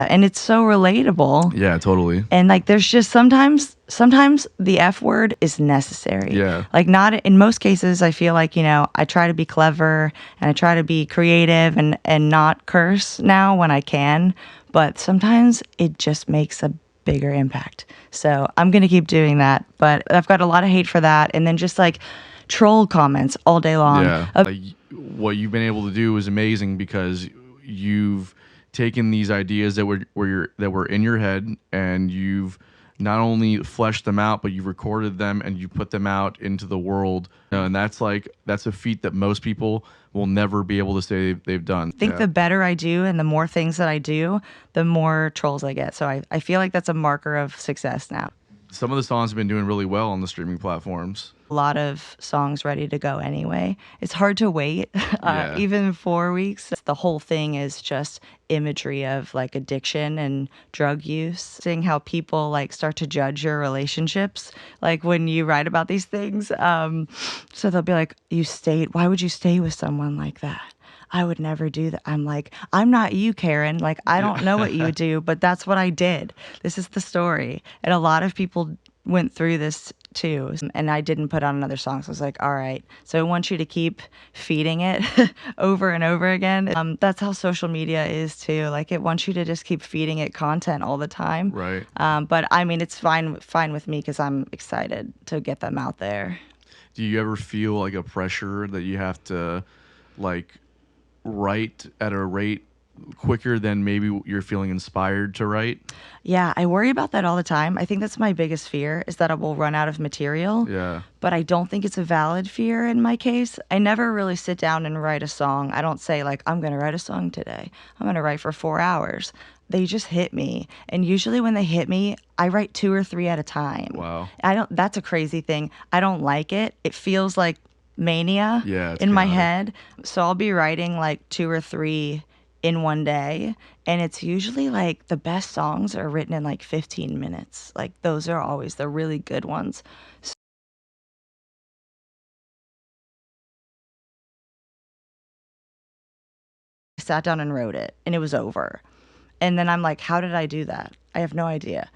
And it's so relatable. Yeah, totally. And like there's just sometimes the F word is necessary. Yeah. Like not in most cases I feel like, I try to be clever and I try to be creative and not curse now when I can, but sometimes it just makes a bigger impact. So I'm going to keep doing that, but I've got a lot of hate for that, and then just like troll comments all day long. Yeah. Like, what you've been able to do is amazing because you've taken these ideas that were in your head, and you've not only fleshed them out, but you've recorded them and you put them out into the world. And that's a feat that most people will never be able to say they've done. I think the better I do and the more things that I do, the more trolls I get. So I feel like that's a marker of success now. Some of the songs have been doing really well on the streaming platforms. A lot of songs ready to go anyway. It's hard to wait, Yeah. even 4 weeks. The whole thing is just imagery of like addiction and drug use, seeing how people like start to judge your relationships, like when you write about these things. So they'll be like, why would you stay with someone like that? I would never do that. I'm like, I'm not you, Karen. Like, I don't know what you do, but that's what I did. This is the story. And a lot of people went through this too. And I didn't put out another song. So I was like, all right. So I want you to keep feeding it over and over again. That's how social media is too. Like, it wants you to just keep feeding it content all the time. Right. But I mean, it's fine with me because I'm excited to get them out there. Do you ever feel like a pressure that you have to like write at a rate quicker than maybe you're feeling inspired to write? Yeah, I worry about that all the time. I think that's my biggest fear, is that I will run out of material. Yeah. But I don't think it's a valid fear in my case. I never really sit down and write a song. I don't say like, I'm going to write a song today. I'm going to write for 4 hours. They just hit me. And usually when they hit me, I write 2 or 3 at a time. Wow. That's a crazy thing. I don't like it. It feels like mania Yeah, in my chaotic. head. So I'll be writing like 2 or 3 in one day, and it's usually like the best songs are written in like 15 minutes. Like those are always the really good ones. I sat down and wrote it and it was over. And then I'm like, how did I do that? I have no idea.